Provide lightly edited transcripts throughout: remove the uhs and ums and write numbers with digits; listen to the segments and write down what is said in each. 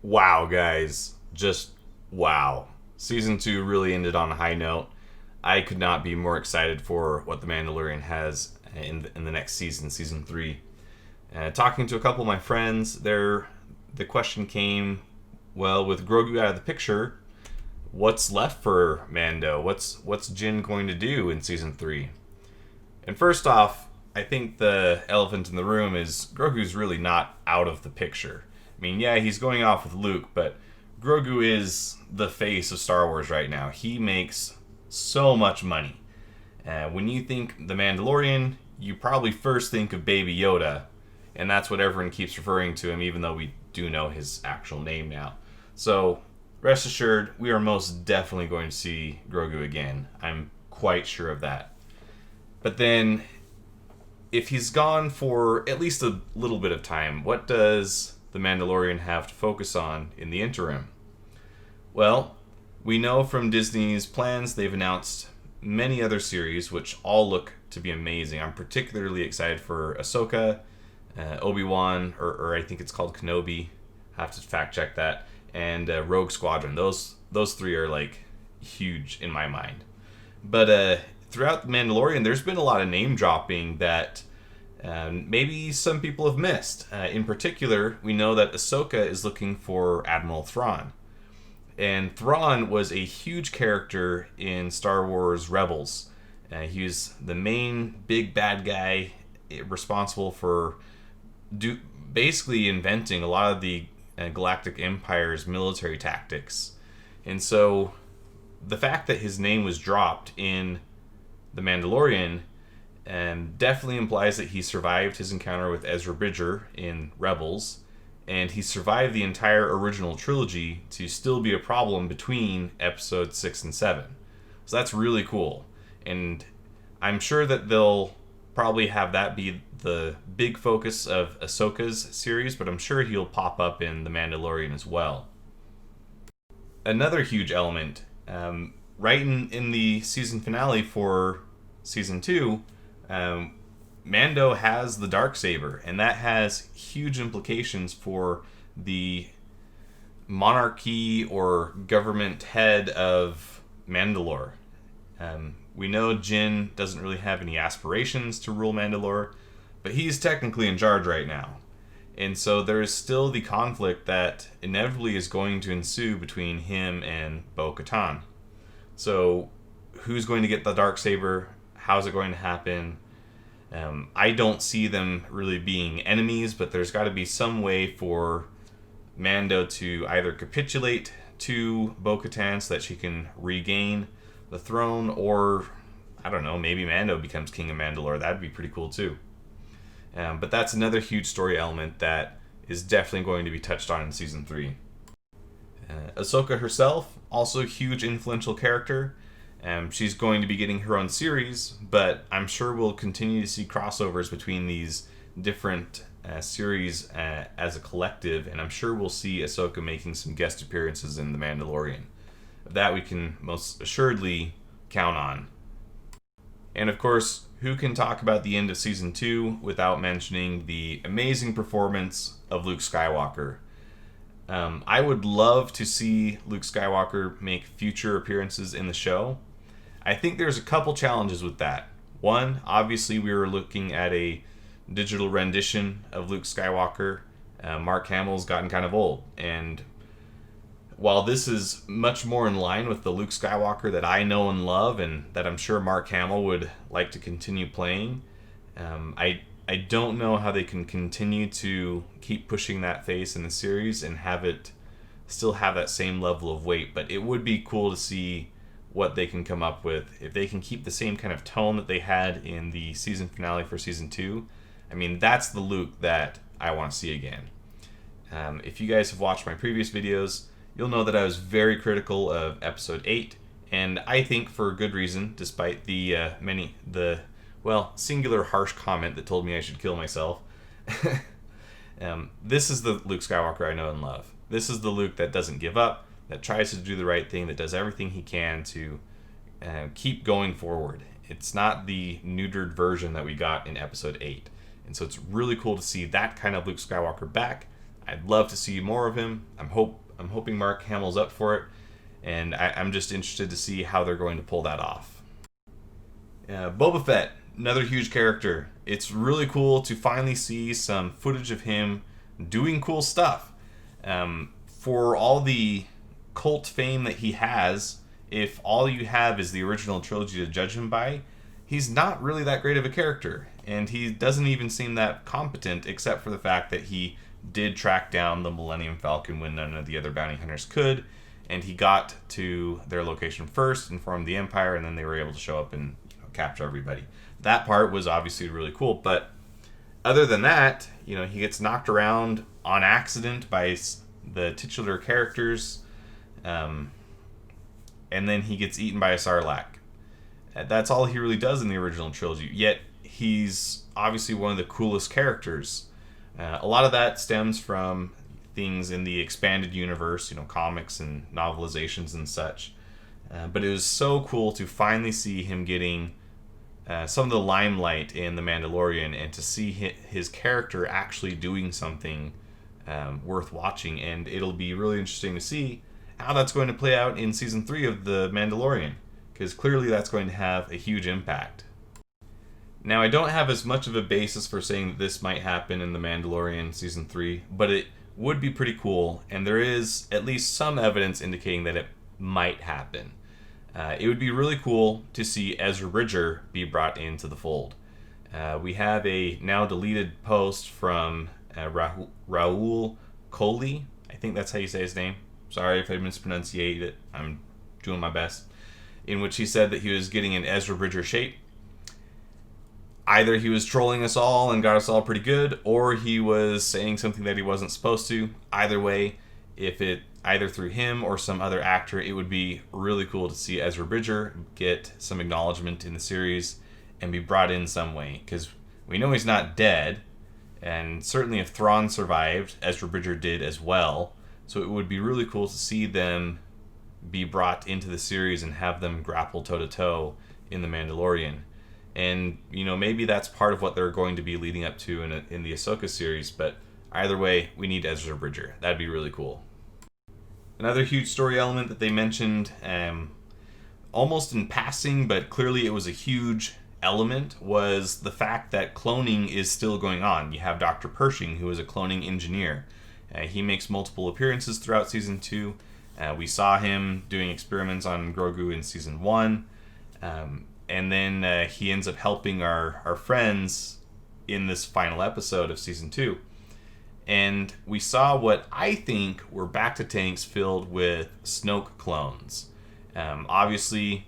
Wow, guys. Just wow. Season 2 really ended on a high note. I could not be more excited for what The Mandalorian has in the next season, Season 3. Talking to a couple of my friends, the question came, well, with Grogu out of the picture, what's left for Mando? What's Jin going to do in Season 3? And first off, I think the elephant in the room is Grogu's really not out of the picture. I mean, yeah, he's going off with Luke, but Grogu is the face of Star Wars right now. He makes so much money. When you think The Mandalorian, you probably first think of Baby Yoda, and that's what everyone keeps referring to him, even though we do know his actual name now. So, rest assured, we are most definitely going to see Grogu again. I'm quite sure of that. But then, if he's gone for at least a little bit of time, what does The Mandalorian have to focus on in the interim? Well, we know from Disney's plans they've announced many other series which all look to be amazing. I'm particularly excited for Ahsoka, Obi-Wan, or I think it's called Kenobi. I have to fact check that. And Rogue Squadron. Those three are like huge in my mind. But throughout The Mandalorian, there's been a lot of name dropping that maybe some people have missed. In particular, we know that Ahsoka is looking for Admiral Thrawn. And Thrawn was a huge character in Star Wars Rebels. He was the main big bad guy responsible for basically inventing a lot of the Galactic Empire's military tactics. And so the fact that his name was dropped in The Mandalorian definitely implies that he survived his encounter with Ezra Bridger in Rebels, and he survived the entire original trilogy to still be a problem between episodes 6 and 7. So that's really cool. And I'm sure that they'll probably have that be the big focus of Ahsoka's series, but I'm sure he'll pop up in The Mandalorian as well. Another huge element, right in the season finale for Season 2, Mando has the Darksaber, and that has huge implications for the monarchy or government head of Mandalore. We know Jin doesn't really have any aspirations to rule Mandalore, but he's technically in charge right now. And so there is still the conflict that inevitably is going to ensue between him and Bo-Katan. So who's going to get the Darksaber? How's it going to happen? I don't see them really being enemies, but there's got to be some way for Mando to either capitulate to Bo-Katan so that she can regain the throne, or, I don't know, maybe Mando becomes King of Mandalore. That'd be pretty cool too. But that's another huge story element that is definitely going to be touched on in Season 3. Ahsoka herself, also a huge influential character. She's going to be getting her own series, but I'm sure we'll continue to see crossovers between these different series as a collective, and I'm sure we'll see Ahsoka making some guest appearances in The Mandalorian. That we can most assuredly count on. And of course, who can talk about the end of Season 2 without mentioning the amazing performance of Luke Skywalker? I would love to see Luke Skywalker make future appearances in the show. I think there's a couple challenges with that. One, obviously we were looking at a digital rendition of Luke Skywalker. Mark Hamill's gotten kind of old, and while this is much more in line with the Luke Skywalker that I know and love, and that I'm sure Mark Hamill would like to continue playing, I don't know how they can continue to keep pushing that face in the series and have it still have that same level of weight. But it would be cool to see what they can come up with. If they can keep the same kind of tone that they had in the season finale for Season 2, I mean, that's the Luke that I want to see again. If you guys have watched my previous videos, you'll know that I was very critical of Episode 8, and I think for good reason, despite the singular harsh comment that told me I should kill myself. This is the Luke Skywalker I know and love. This is the Luke that doesn't give up, that tries to do the right thing, that does everything he can to keep going forward. It's not the neutered version that we got in Episode 8. And so it's really cool to see that kind of Luke Skywalker back. I'd love to see more of him. I'm hoping Mark Hamill's up for it, and I'm just interested to see how they're going to pull that off. Boba Fett, another huge character. It's really cool to finally see some footage of him doing cool stuff. For all the cult fame that he has, if all you have is the original trilogy to judge him by, he's not really that great of a character. And he doesn't even seem that competent, except for the fact that he did track down the Millennium Falcon when none of the other bounty hunters could. And he got to their location first, informed the Empire, and then they were able to show up and capture everybody. That part was obviously really cool. But other than that, he gets knocked around on accident by the titular characters. And then he gets eaten by a Sarlacc. That's all he really does in the original trilogy. Yet he's obviously one of the coolest characters. A lot of that stems from things in the expanded universe, comics and novelizations and such. But it was so cool to finally see him getting some of the limelight in The Mandalorian, and to see his character actually doing something worth watching. And it'll be really interesting to see how that's going to play out in Season 3 of The Mandalorian, because clearly that's going to have a huge impact. Now, I don't have as much of a basis for saying that this might happen in The Mandalorian Season 3, but it would be pretty cool, and there is at least some evidence indicating that it might happen. It would be really cool to see Ezra Bridger be brought into the fold. We have a now deleted post from Raul Coley. I think that's how you say his name. Sorry if I mispronunciate it. I'm doing my best. In which he said that he was getting in Ezra Bridger shape. Either he was trolling us all and got us all pretty good, or he was saying something that he wasn't supposed to. Either way, if it either through him or some other actor, it would be really cool to see Ezra Bridger get some acknowledgement in the series and be brought in some way, because we know he's not dead, and certainly if Thrawn survived, Ezra Bridger did as well. So it would be really cool to see them be brought into the series and have them grapple toe-to-toe in The Mandalorian. And, maybe that's part of what they're going to be leading up to in the Ahsoka series, but either way, we need Ezra Bridger. That'd be really cool. Another huge story element that they mentioned, almost in passing, but clearly it was a huge element, was the fact that cloning is still going on. You have Dr. Pershing, who is a cloning engineer. He makes multiple appearances throughout Season 2. We saw him doing experiments on Grogu in Season 1. And then he ends up helping our friends in this final episode of Season 2. And we saw what I think were bacta tanks filled with Snoke clones. Obviously,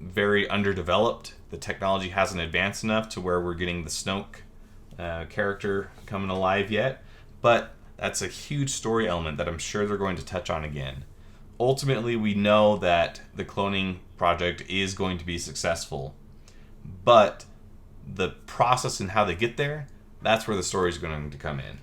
very underdeveloped. The technology hasn't advanced enough to where we're getting the Snoke character coming alive yet. But that's a huge story element that I'm sure they're going to touch on again. Ultimately, we know that the cloning project is going to be successful, but the process and how they get there, that's where the story is going to come in.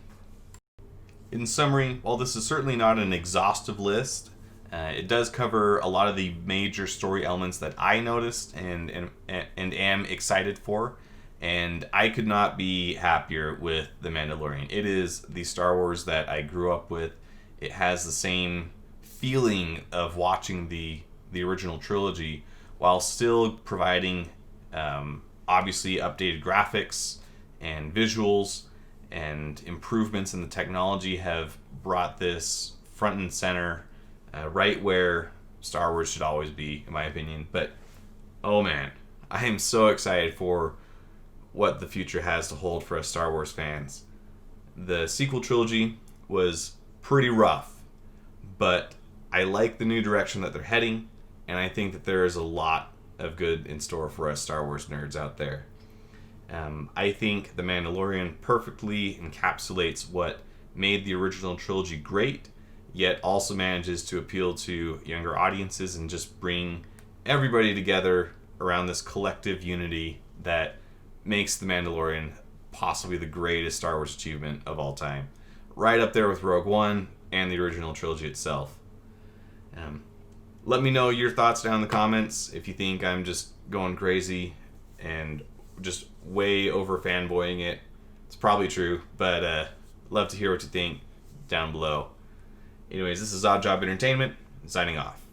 In summary, while this is certainly not an exhaustive list, it does cover a lot of the major story elements that I noticed and am excited for, and I could not be happier with The Mandalorian. It is the Star Wars that I grew up with. It has the same feeling of watching the original trilogy, while still providing obviously updated graphics and visuals, and improvements in the technology have brought this front and center, right where Star Wars should always be, in my opinion. But oh man, I am so excited for what the future has to hold for us Star Wars fans. The sequel trilogy was pretty rough, but I like the new direction that they're heading, and I think that there is a lot of good in store for us Star Wars nerds out there. I think The Mandalorian perfectly encapsulates what made the original trilogy great, yet also manages to appeal to younger audiences and just bring everybody together around this collective unity that makes The Mandalorian possibly the greatest Star Wars achievement of all time. Right up there with Rogue One and the original trilogy itself. Let me know your thoughts down in the comments if you think I'm just going crazy and just way over fanboying it. It's probably true, but love to hear what you think. down below. Anyways, this is Odd Job Entertainment, signing off.